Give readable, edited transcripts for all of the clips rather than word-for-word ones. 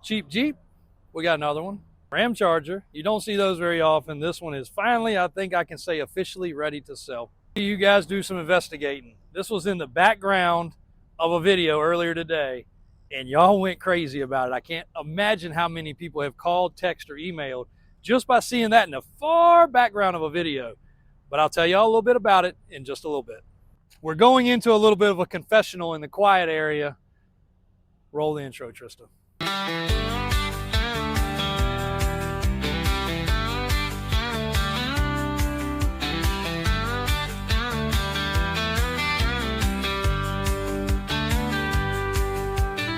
cheap Jeep, we got another one. Ram Charger. You don't see those very often. This one is finally, I think I can say, officially ready to sell. You guys do some investigating. This was in the background of a video earlier today, and y'all went crazy about it. I can't imagine how many people have called, texted, or emailed just by seeing that in the far background of a video. But I'll tell y'all a little bit about it in just a little bit. We're going into a little bit of a confessional in the quiet area. Roll the intro, Trista.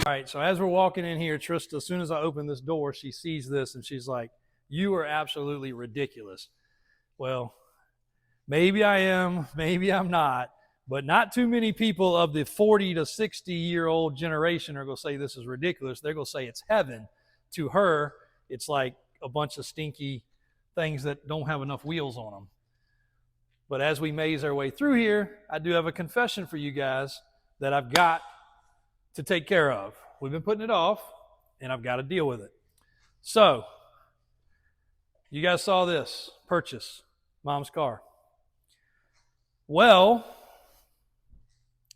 All right, so as we're walking in here, Trista, as soon as I open this door, she sees this and she's like, "You are absolutely ridiculous." Well, maybe I am, maybe I'm not, but not too many people of the 40 to 60-year-old generation are going to say this is ridiculous. They're going to say it's heaven. To her, it's like a bunch of stinky things that don't have enough wheels on them. But as we maze our way through here, I do have a confession for you guys that I've got to take care of. We've been putting it off, and I've got to deal with it. So, you guys saw this purchase, Mom's car. Well,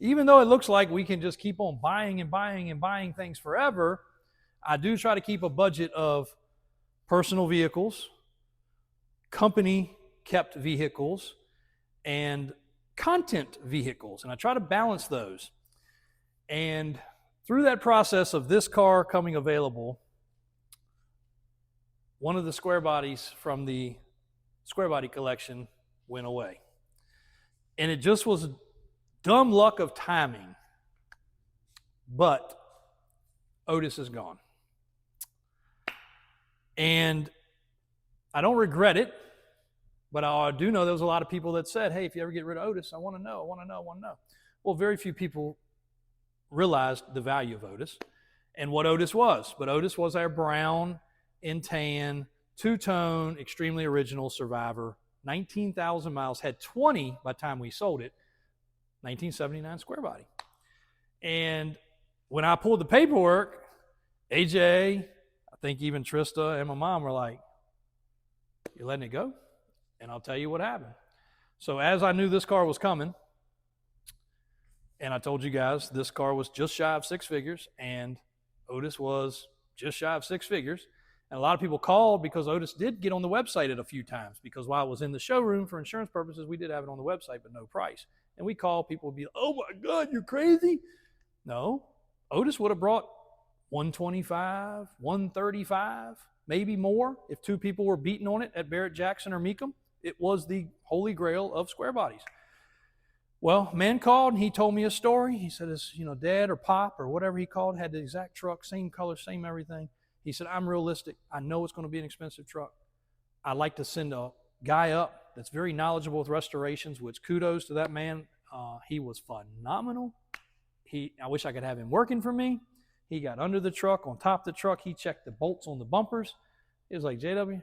even though it looks like we can just keep on buying and buying and buying things forever, I do try to keep a budget of personal vehicles, company-kept vehicles, and content vehicles, and I try to balance those. And through that process of this car coming available, one of the Squarebodies from the Squarebody collection went away. And it just was dumb luck of timing. But Otis is gone. And I don't regret it, but I do know there was a lot of people that said, "Hey, if you ever get rid of Otis, I want to know, I want to know, I want to know." Well, very few people realized the value of Otis and what Otis was. But Otis was our brown and tan, two-tone, extremely original Survivor, 19,000 miles, had 20 by the time we sold it, 1979 Squarebody. And when I pulled the paperwork, AJ, I think even Trista and my mom were like, "You're letting it go?" And I'll tell you what happened. So as I knew this car was coming, and I told you guys this car was just shy of six figures, and Otis was just shy of six figures. And a lot of people called because Otis did get on the website at a few times, because while it was in the showroom for insurance purposes, we did have it on the website, but no price. And we call, people would be, "Oh my God, you're crazy." No, Otis would have brought 125, 135, maybe more if two people were beating on it at Barrett Jackson or Meekum. It was the holy grail of Squarebodies. Well, man called and he told me a story. He said his, dad or pop or whatever he called had the exact truck, same color, same everything. He said, "I'm realistic. I know it's going to be an expensive truck. I like to send a guy up that's very knowledgeable with restorations," which kudos to that man. He was phenomenal. I wish I could have him working for me. He got under the truck, on top of the truck. He checked the bolts on the bumpers. It was like, "JW,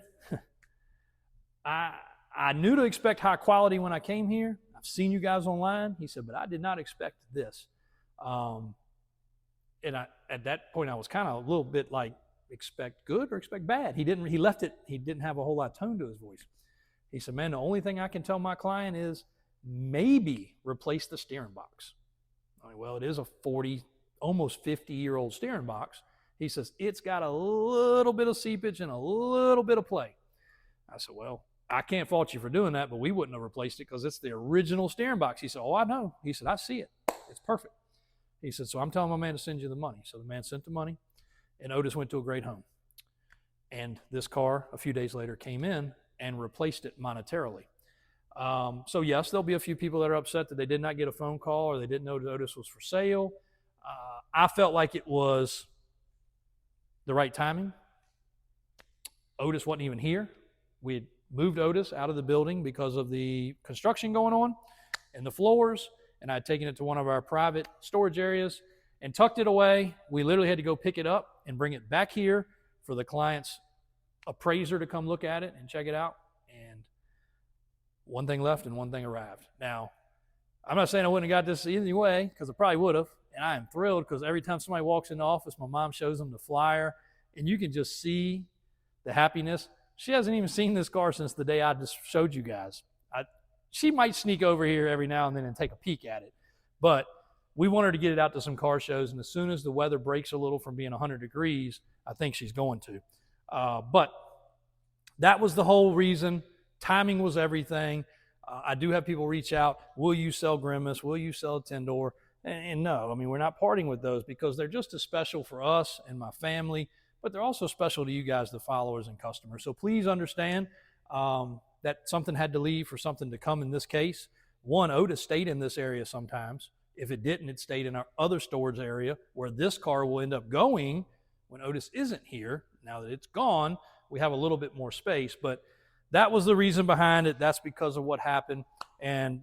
I knew to expect high quality when I came here. I've seen you guys online." He said, "But I did not expect this." And at that point, I was kind of a little bit like, expect good or expect bad. He didn't have a whole lot of tone to his voice. He said, "Man, the only thing I can tell my client is maybe replace the steering box." Well, it is a 40, almost 50-year-old steering box. He says, "It's got a little bit of seepage and a little bit of play." I said, "Well, I can't fault you for doing that, but we wouldn't have replaced it because it's the original steering box." He said, "Oh, I know." He said, "I see it. It's perfect." He said, "So I'm telling my man to send you the money." So the man sent the money, and Otis went to a great home. And this car, a few days later, came in and replaced it monetarily. So yes, there'll be a few people that are upset that they did not get a phone call or they didn't know that Otis was for sale. I felt like it was the right timing. Otis wasn't even here. We had moved Otis out of the building because of the construction going on and the floors, and I had taken it to one of our private storage areas and tucked it away. We literally had to go pick it up and bring it back here for the client's appraiser to come look at it and check it out. And one thing left and one thing arrived. Now, I'm not saying I wouldn't have got this either way, because I probably would have. And I am thrilled because every time somebody walks in the office, my mom shows them the flyer and you can just see the happiness. She hasn't even seen this car since the day I just showed you guys. She might sneak over here every now and then and take a peek at it, but we want her to get it out to some car shows, and as soon as the weather breaks a little from being 100 degrees, I think she's going to. But that was the whole reason. Timing was everything. I do have people reach out, will you sell Grimace? Will you sell a 10-door? And no, I mean, we're not parting with those because they're just as special for us and my family, but they're also special to you guys, the followers and customers. So please understand that something had to leave for something to come in this case. One, Otis stayed in this area sometimes. If it didn't, it stayed in our other storage area where this car will end up going when Otis isn't here. Now that it's gone, we have a little bit more space, but that was the reason behind it. That's because of what happened. And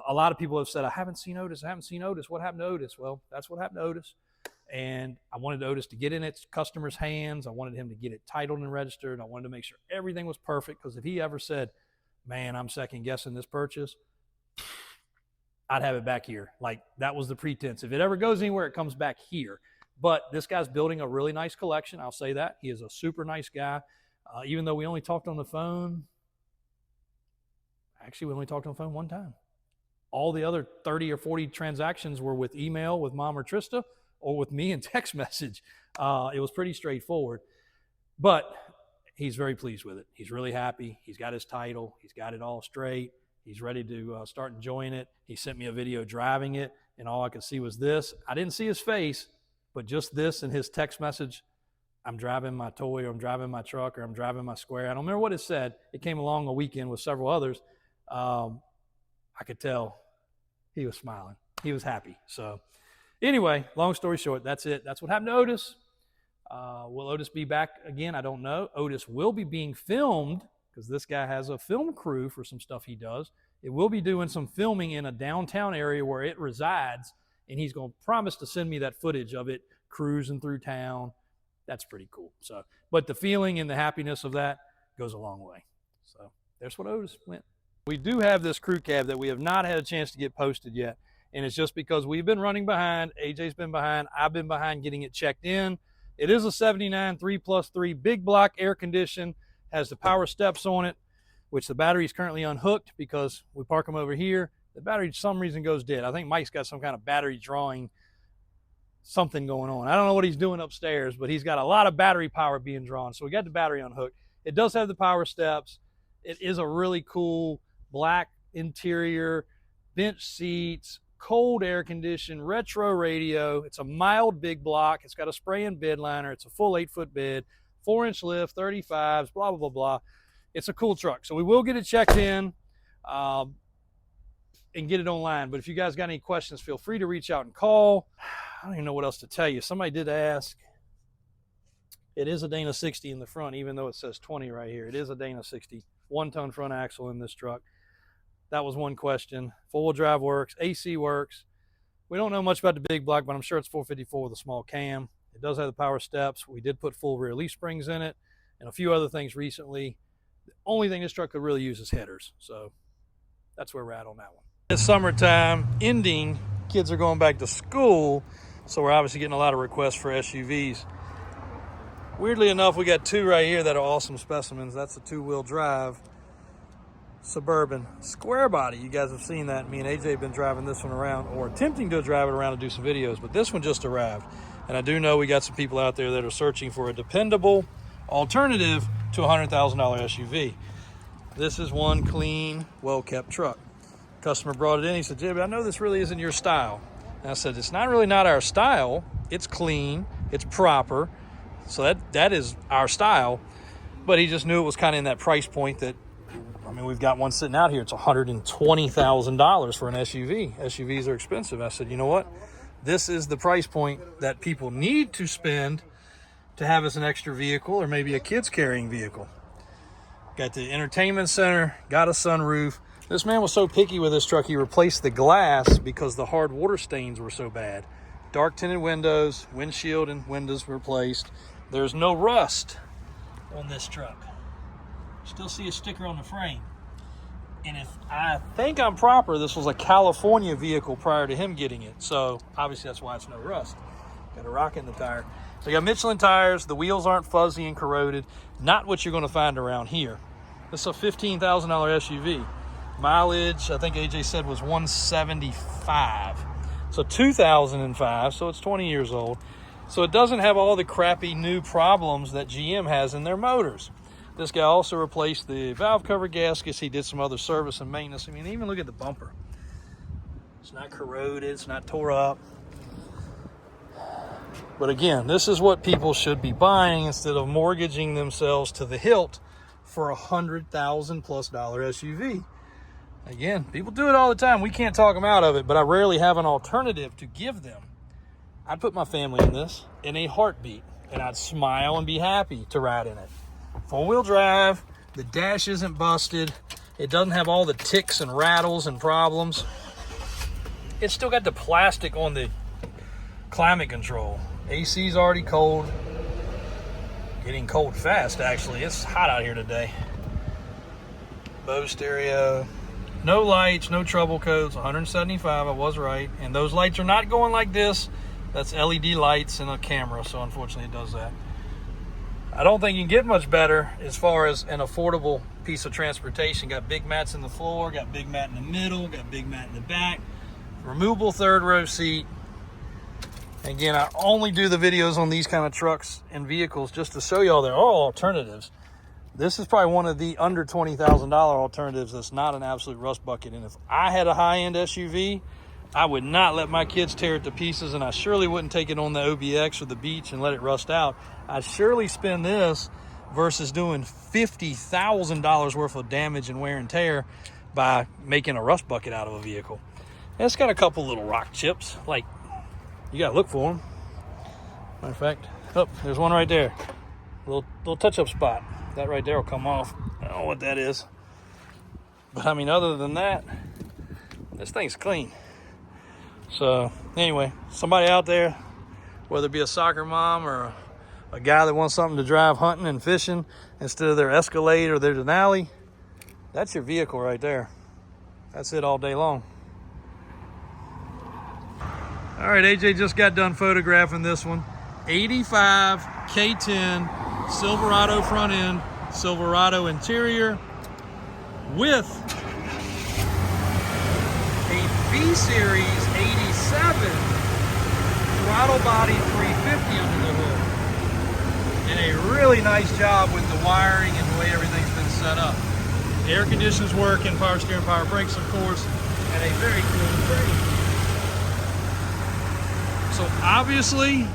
a lot of people have said, I haven't seen Otis. I haven't seen Otis. What happened to Otis? Well, that's what happened to Otis. And I wanted Otis to get in its customer's hands. I wanted him to get it titled and registered. I wanted to make sure everything was perfect, because if he ever said, man, I'm second guessing this purchase, I'd have it back here. Like, that was the pretense. If it ever goes anywhere, it comes back here. But this guy's building a really nice collection. I'll say that. He is a super nice guy. Even though we only talked on the phone, actually, we only talked on the phone one time. All the other 30 or 40 transactions were with email with Mom or Trista, or with me in text message. It was pretty straightforward. But he's very pleased with it. He's really happy. He's got his title. He's got it all straight. He's ready to start enjoying it. He sent me a video driving it, and all I could see was this. I didn't see his face, but just this and his text message. I'm driving my toy, or I'm driving my truck, or I'm driving my Square. I don't remember what it said. It came along a weekend with several others. I could tell he was smiling. He was happy. So anyway, long story short, that's it. That's what happened to Otis. Will Otis be back again? I don't know. Otis will be being filmed, because this guy has a film crew for some stuff he does. It will be doing some filming in a downtown area where it resides, and he's going to promise to send me that footage of it cruising through town. That's pretty cool. So, but the feeling and the happiness of that goes a long way. So there's what Otis went. We do have this crew cab that we have not had a chance to get posted yet, and it's just because we've been running behind. AJ's been behind. I've been behind getting it checked in. It is a 79 3+3 big block, air conditioned, has the power steps on it, which the battery is currently unhooked because we park them over here. The battery, for some reason, goes dead. I think Mike's got some kind of battery drawing something going on. I don't know what he's doing upstairs, but he's got a lot of battery power being drawn. So we got the battery unhooked. It does have the power steps. It is a really cool black interior, bench seats, cold air conditioned, retro radio. It's a mild big block. It's got a spray-in bed liner. It's a full 8-foot bed, 4-inch lift, 35s, blah, blah, blah, blah. It's a cool truck. So we will get it checked in and get it online. But if you guys got any questions, feel free to reach out and call. I don't even know what else to tell you. Somebody did ask. It is a Dana 60 in the front, even though it says 20 right here. It is a Dana 60, 1-ton front axle in this truck. That was one question. 4-wheel drive works, AC works. We don't know much about the big block, but I'm sure it's 454 with a small cam. It does have the power steps. We did put full rear leaf springs in it and a few other things recently. The only thing this truck could really use is headers. So that's where we're at on that one. It's summertime ending. Kids are going back to school, so we're obviously getting a lot of requests for SUVs. Weirdly enough, we got two right here that are awesome specimens. That's a 2-wheel drive Suburban Squarebody. You guys have seen that. Me and AJ have been driving this one around, or attempting to drive it around and do some videos, but this one just arrived. And I do know we got some people out there that are searching for a dependable alternative to a $100,000 SUV. This is one clean, well-kept truck. Customer brought it in. He said, Jay, I know this really isn't your style. And I said, it's not really not our style. It's clean. It's proper. So that is our style. But he just knew it was kind of in that price point that, I mean, we've got one sitting out here. It's $120,000 for an SUV. SUVs are expensive. I said, you know what? This is the price point that people need to spend to have as an extra vehicle, or maybe a kid's carrying vehicle. Got the entertainment center, got a sunroof. This man was so picky with this truck, he replaced the glass because the hard water stains were so bad. Dark tinted windows, windshield and windows replaced. There's no rust on this truck. Still see a sticker on the frame. And if I think I'm proper, this was a California vehicle prior to him getting it. So obviously that's why it's no rust. Got a rock in the tire. So you got Michelin tires. The wheels aren't fuzzy and corroded. Not what you're going to find around here. This is a $15,000 SUV. Mileage, I think AJ said, was 175. So 2005, so it's 20 years old. So it doesn't have all the crappy new problems that GM has in their motors. This guy also replaced the valve cover gaskets. He did some other service and maintenance. I mean, even look at the bumper. It's not corroded, it's not tore up. But again, this is what people should be buying instead of mortgaging themselves to the hilt for $100,000+ SUV. Again, people do it all the time. We can't talk them out of it, but I rarely have an alternative to give them. I'd put my family in this in a heartbeat, and I'd smile and be happy to ride in it. 4-wheel drive, the dash isn't busted. It doesn't have all the ticks and rattles and problems. It's still got the plastic on the climate control. AC's already cold. Getting cold fast, actually. It's hot out here today. Bose stereo. No lights, no trouble codes, 175, I was right. And those lights are not going like this. That's LED lights and a camera, so unfortunately it does that. I don't think you can get much better as far as an affordable piece of transportation. Got big mats in the floor, got big mat in the middle, got big mat in the back. Removable 3rd row seat. Again, I only do the videos on these kind of trucks and vehicles just to show y'all there are alternatives. This is probably one of the under $20,000 alternatives that's not an absolute rust bucket. And if I had a high-end SUV, I would not let my kids tear it to pieces, and I surely wouldn't take it on the OBX or the beach and let it rust out. I'd surely spend this versus doing $50,000 worth of damage and wear and tear by making a rust bucket out of a vehicle. And it's got a couple little rock chips. Like, you got to look for them. Matter of fact, oh, there's one right there. Little touch-up spot. That right there will come off. I don't know what that is. But I mean, other than that, this thing's clean. So anyway, somebody out there, whether it be a soccer mom or a guy that wants something to drive hunting and fishing instead of their Escalade or their Denali, that's your vehicle right there. That's it all day long. All right, AJ just got done photographing this one. 85 K10 Silverado front end, Silverado interior with a V-Series 87 throttle body 350 under the hood. And a really nice job with the wiring and the way everything's been set up. The air conditioners working, power steering, power brakes, of course, and a very clean frame. So obviously,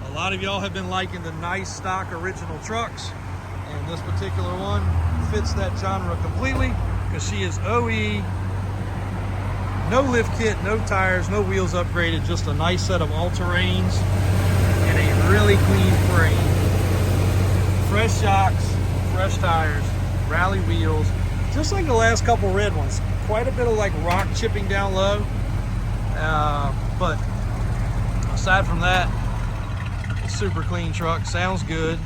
a lot of y'all have been liking the nice stock original trucks, and this particular one fits that genre completely because she is OE, no lift kit, no tires, no wheels upgraded, just a nice set of all-terrains and a really clean frame. Fresh shocks, fresh tires, rally wheels, just like the last couple red ones. Quite a bit of like rock chipping down low, but aside from that, super clean truck, sounds good.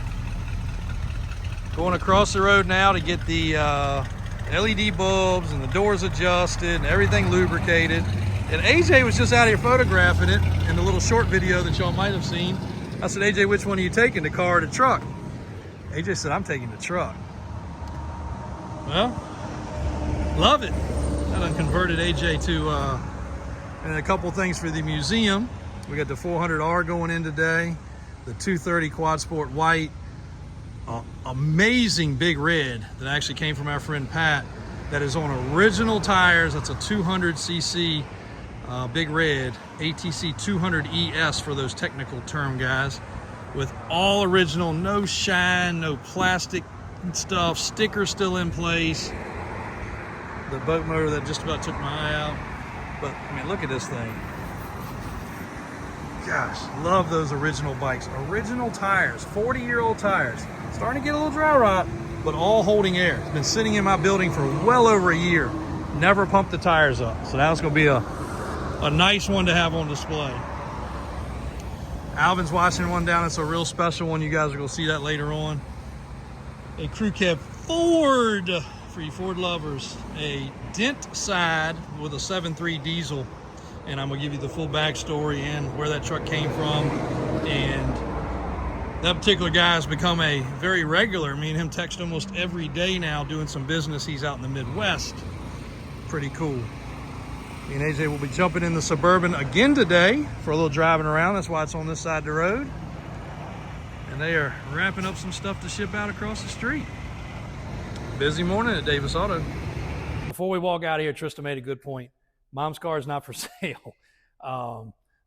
Going across the road now to get the LED bulbs and the doors adjusted and everything lubricated. And AJ was just out here photographing it in the little short video that y'all might have seen. I said, AJ, which one are you taking, the car or the truck? AJ said, I'm taking the truck. Well, love it. I done converted AJ to and a couple things for the museum. We got the 400R going in today. The 230 Quad Sport White, amazing big red that actually came from our friend Pat, that is on original tires. That's a 200cc big red, ATC 200ES for those technical term guys, with all original, no shine, no plastic stuff, stickers still in place. The boat motor that just about took my eye out. But I mean, look at this thing. Gosh, love those original bikes. Original tires, 40-year-old tires. Starting to get a little dry rot, but all holding air. It's been sitting in my building for well over a year. Never pumped the tires up. So now it's gonna be a nice one to have on display. Alvin's watching one down. It's a real special one. You guys are gonna see that later on. A crew cab Ford, for you Ford lovers. A dent side with a 7.3 diesel. And I'm gonna give you the full backstory and where that truck came from and That particular guy has become a very regular. Me and him text almost every day now doing some business. He's out in the Midwest. Pretty cool. Me and AJ will be jumping in the Suburban again today for a little driving around. That's why it's on this side of the road. And they are wrapping up some stuff to ship out across the street. Busy morning at Davis Auto. Before we walk out of here, Trista made a good point. Mom's car is not for sale.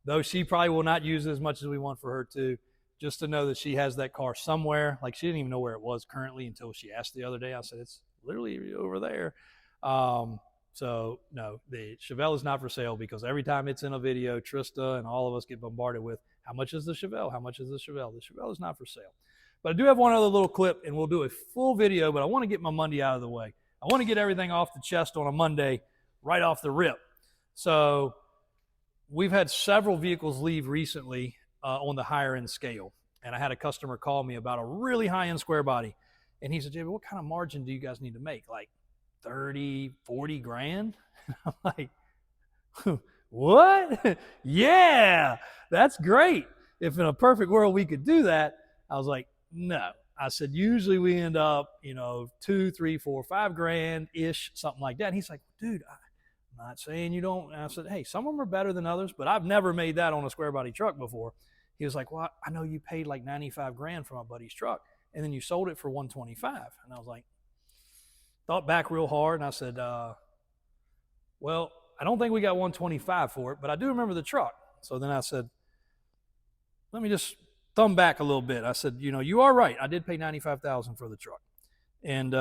Though she probably will not use it as much as we want for her to. Just to know that she has that car somewhere. Like, she didn't even know where it was currently until she asked the other day. I said, it's literally over there. So no, the Chevelle is not for sale, because every time it's in a video, Trista and all of us get bombarded with, how much is the Chevelle? How much is the Chevelle? The Chevelle is not for sale. But I do have one other little clip, and we'll do a full video, but I want to get my Monday out of the way. I want to get everything off the chest on a Monday, right off the rip. So we've had several vehicles leave recently on the higher end scale. And I had a customer call me about a really high end square body. And he said, JB, what kind of margin do you guys need to make? Like 30, 40 grand? And I'm like, what? Yeah, that's great. If in a perfect world we could do that. I was like, no. I said, usually we end up, 2, 3, 4, 5 grand-ish, something like that. And he's like, dude, I'm not saying you don't. And I said, hey, some of them are better than others, but I've never made that on a square body truck before. He was like, well, I know you paid like 95 grand for my buddy's truck, and then you sold it for 125. And I was like, thought back real hard, and I said, well, I don't think we got 125 for it, but I do remember the truck. So then I said, let me just thumb back a little bit. I said, you are right. I did pay $95,000 for the truck. And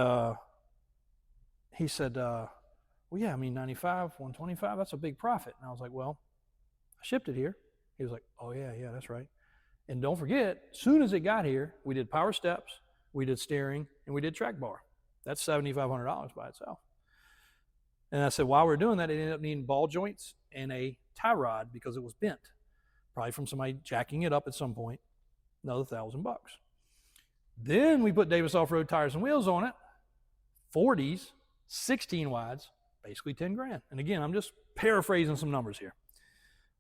he said, well, yeah, 95, 125, that's a big profit. And I was like, well, I shipped it here. He was like, oh, yeah, that's right. And don't forget, as soon as it got here, we did power steps, we did steering, and we did track bar. That's $7,500 by itself. And I said, while we're doing that, it ended up needing ball joints and a tie rod because it was bent, probably from somebody jacking it up at some point, another $1,000. Then we put Davis off-road tires and wheels on it, 40s, 16 wides, basically 10 grand. And again, I'm just paraphrasing some numbers here.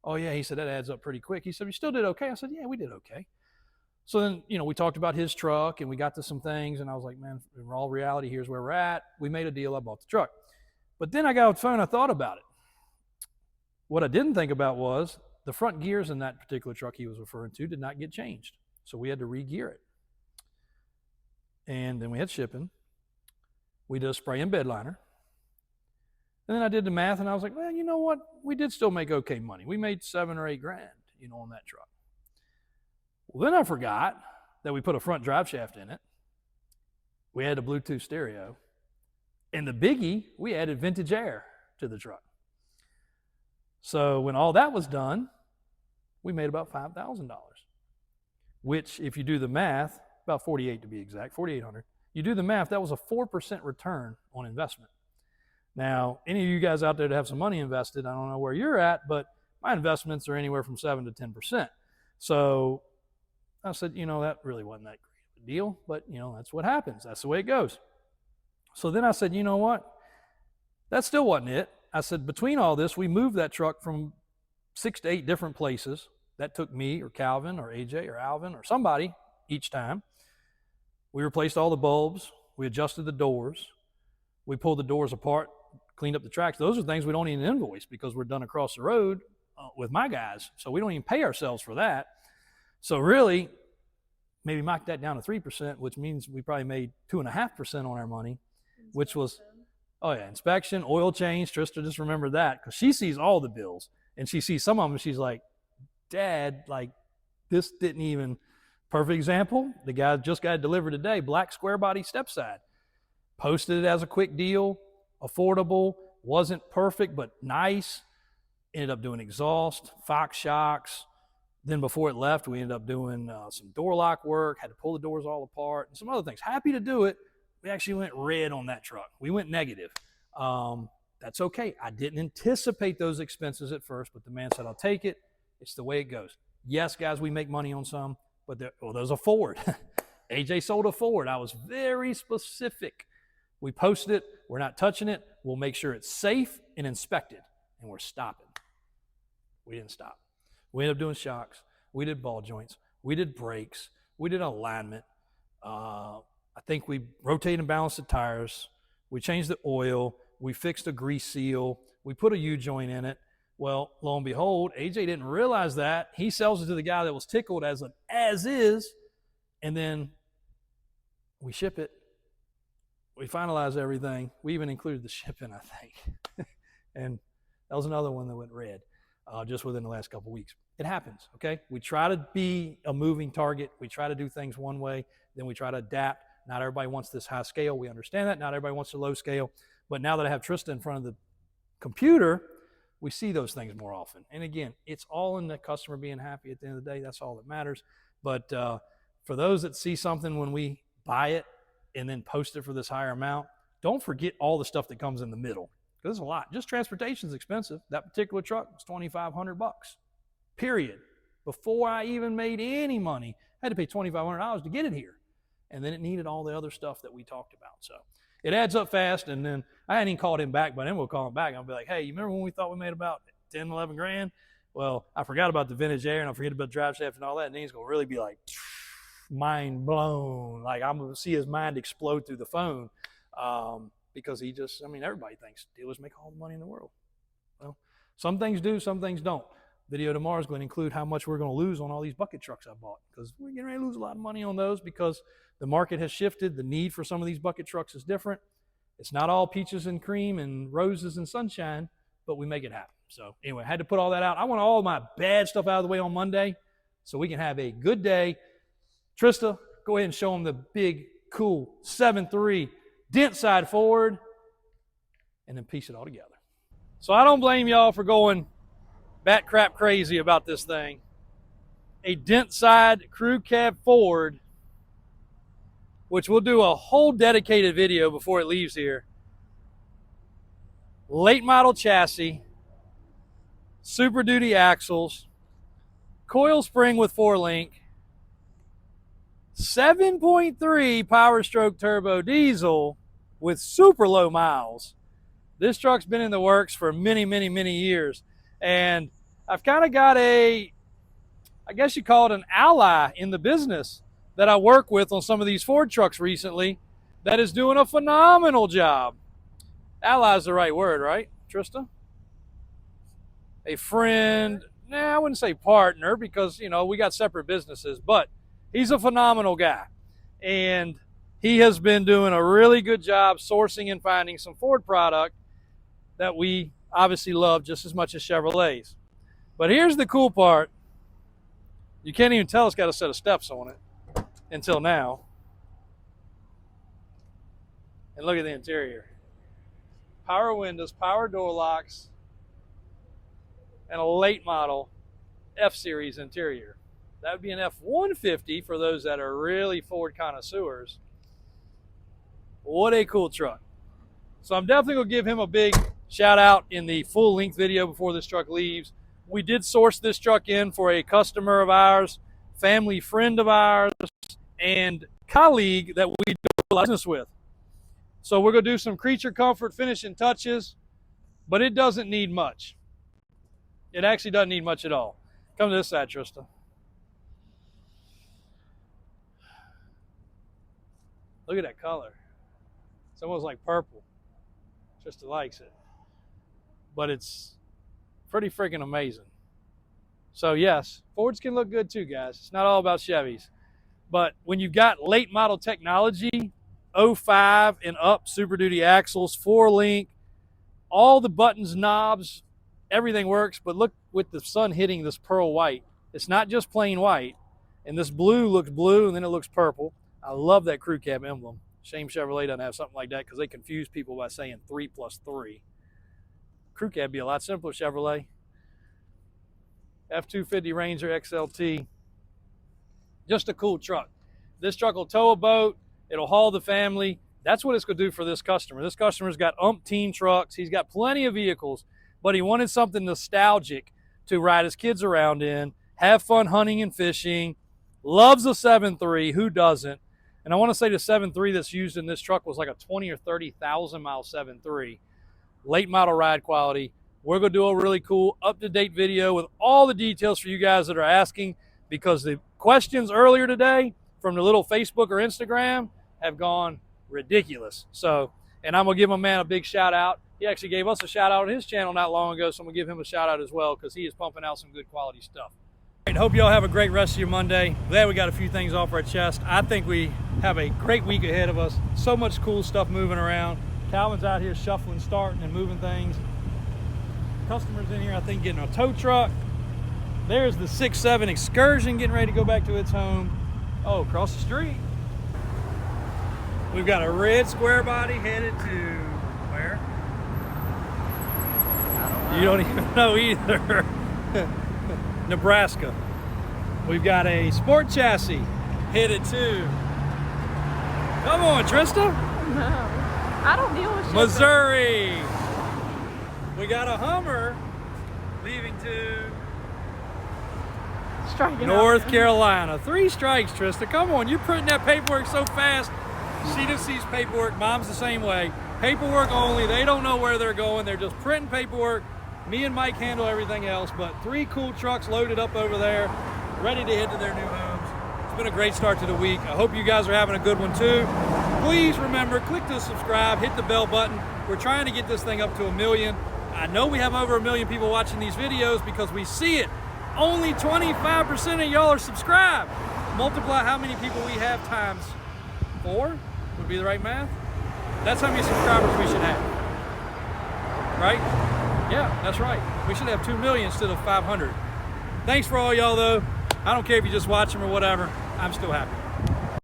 Oh, yeah, he said, that adds up pretty quick. He said, you still did okay? I said, yeah, we did okay. So then, we talked about his truck, and we got to some things, and I was like, man, in all reality, here's where we're at. We made a deal. I bought the truck. But then I got on the phone, and I thought about it. What I didn't think about was the front gears in that particular truck he was referring to did not get changed. So we had to re-gear it. And then we had shipping. We did a spray and bed liner. And then I did the math, and I was like, well, you know what? We did still make okay money. We made 7 or 8 grand, on that truck. Well, then I forgot that we put a front drive shaft in it. We had a Bluetooth stereo. And the biggie, we added vintage air to the truck. So when all that was done, we made about $5,000, which, if you do the math, about 48 to be exact, 4,800. You do the math, that was a 4% return on investment. Now, any of you guys out there that have some money invested, I don't know where you're at, but my investments are anywhere from 7 to 10%. So I said, that really wasn't that great of a deal, but, that's what happens. That's the way it goes. So then I said, you know what? That still wasn't it. I said, between all this, we moved that truck from 6 to 8 different places. That took me or Calvin or AJ or Alvin or somebody each time. We replaced all the bulbs. We adjusted the doors. We pulled the doors apart, cleaned up the tracks. Those are things we don't even invoice because we're done across the road with my guys. So we don't even pay ourselves for that. So really, maybe knock that down to 3%, which means we probably made 2.5% on our money, which was, inspection, oil change. Trista just remembered that because she sees all the bills, and she sees some of them. She's like, Dad, this didn't even, perfect example. The guy just got it delivered today, black square body step side. Posted it as a quick deal, affordable, wasn't perfect, but nice. Ended up doing exhaust, Fox shocks. Then before it left, we ended up doing some door lock work, had to pull the doors all apart, and some other things. Happy to do it. We actually went red on that truck. We went negative. That's okay. I didn't anticipate those expenses at first, but the man said, I'll take it. It's the way it goes. Yes, guys, we make money on some, but there's a Ford. AJ sold a Ford. I was very specific. We posted it. We're not touching it. We'll make sure it's safe and inspected, and we're stopping. We didn't stop. We ended up doing shocks. We did ball joints. We did brakes. We did alignment. I think we rotated and balanced the tires. We changed the oil. We fixed a grease seal. We put a U-joint in it. Well, lo and behold, AJ didn't realize that. He sells it to the guy that was tickled as an as-is, and then we ship it. We finalize everything. We even included the shipping, I think. And that was another one that went red just within the last couple of weeks. It happens, okay? We try to be a moving target. We try to do things one way, then we try to adapt. Not everybody wants this high scale. We understand that. Not everybody wants the low scale. But now that I have Trista in front of the computer, we see those things more often. And again, it's all in the customer being happy at the end of the day. That's all that matters. But for those that see something when we buy it and then post it for this higher amount, don't forget all the stuff that comes in the middle. Because there's a lot. Just transportation is expensive. That particular truck was $2,500, period. Before I even made any money, I had to pay $2,500 to get it here. And then it needed all the other stuff that we talked about. So it adds up fast. And then I hadn't even called him back, but then we'll call him back. I'll be like, hey, you remember when we thought we made about 10, 11 grand? Well, I forgot about the vintage air and I forget about drive shaft and all that. And then he's going to really be like, mind blown. Like I'm going to see his mind explode through the phone. Because he just, I mean, everybody thinks dealers make all the money in the world. Well, some things do, some things don't. Video tomorrow is going to include how much we're going to lose on all these bucket trucks I bought, because we're getting ready to lose a lot of money on those because the market has shifted. The need for some of these bucket trucks is different. It's not all peaches and cream and roses and sunshine, but we make it happen. So anyway, I had to put all that out. I want all my bad stuff out of the way on Monday so we can have a good day. Trista, go ahead and show them the big, cool 7.3 dent side forward, and then piece it all together. So I don't blame y'all for going bat crap crazy about this thing. A dent side crew cab forward, which we'll do a whole dedicated video before it leaves here. Late model chassis, Super Duty axles, coil spring with 4-link, 7.3 Power Stroke turbo diesel with super low miles. This truck's been in the works for many, many, many years. And I've kind of got I guess you call it an ally in the business that I work with on some of these Ford trucks recently that is doing a phenomenal job. Ally is the right word, right, Trista? A friend, I wouldn't say partner because, you know, we got separate businesses, but he's a phenomenal guy, and he has been doing a really good job sourcing and finding some Ford product that we obviously love just as much as Chevrolets. But here's the cool part. You can't even tell it's got a set of steps on it until now. And look at the interior. Power windows, power door locks, and a late model F-Series interior. That would be an F-150 for those that are really Ford connoisseurs. What a cool truck. So I'm definitely going to give him a big shout out in the full length video before this truck leaves. We did source this truck in for a customer of ours, family friend of ours, and colleague that we do a lot of business with. So we're going to do some creature comfort finishing touches, but it doesn't need much. It actually doesn't need much at all. Come to this side, Trista. Look at that color. It's almost like purple. Trista likes it. But it's pretty freaking amazing. So yes, Fords can look good too, guys. It's not all about Chevys. But when you've got late model technology, 05 and up Super Duty axles, 4-link, all the buttons, knobs, everything works. But look with the sun hitting this pearl white. It's not just plain white. And this blue looks blue and then it looks purple. I love that crew cab emblem. Shame Chevrolet doesn't have something like that because they confuse people by saying 3 plus 3. Crew cab be a lot simpler, Chevrolet. F-250 Ranger XLT. Just a cool truck. This truck will tow a boat. It'll haul the family. That's what it's going to do for this customer. This customer's got umpteen trucks. He's got plenty of vehicles, but he wanted something nostalgic to ride his kids around in, have fun hunting and fishing. Loves a 7.3. Who doesn't? And I want to say the 7.3 that's used in this truck was like a 20 or 30,000 mile 7.3. Late model ride quality. We're going to do a really cool up-to-date video with all the details for you guys that are asking, because the questions earlier today from the little Facebook or Instagram have gone ridiculous. So, and I'm gonna give my man a big shout out. He actually gave us a shout out on his channel not long ago, so I'm gonna give him a shout out as well because he is pumping out some good quality stuff. All right, hope y'all have a great rest of your Monday. Glad we got a few things off our chest. I think we have a great week ahead of us. So much cool stuff moving around. Calvin's out here shuffling, starting, and moving things. Customers in here, I think, getting a tow truck. There's the 6-7 Excursion getting ready to go back to its home. Oh, across the street, we've got a red Squarebody headed to where? You don't even know either. Nebraska. We've got a sport chassis headed to, come on, Trista. No, I don't deal with shipping. Missouri. We got a Hummer leaving to North Carolina. 3 strikes, Trista. Come on, you're printing that paperwork so fast. She just sees paperwork. Mom's the same way. Paperwork only. They don't know where they're going. They're just printing paperwork. Me and Mike handle everything else, but 3 cool trucks loaded up over there, ready to head to their new homes. It's been a great start to the week. I hope you guys are having a good one too. Please remember, click the subscribe, hit the bell button. We're trying to get this thing up to 1 million. I know we have over 1 million people watching these videos because we see it. Only 25% of y'all are subscribed. Multiply how many people we have times 4 would be the right math. That's how many subscribers we should have, right? Yeah, that's right. We should have 2 million instead of 500. Thanks for all y'all though. I don't care if you just watch them or whatever. I'm still happy.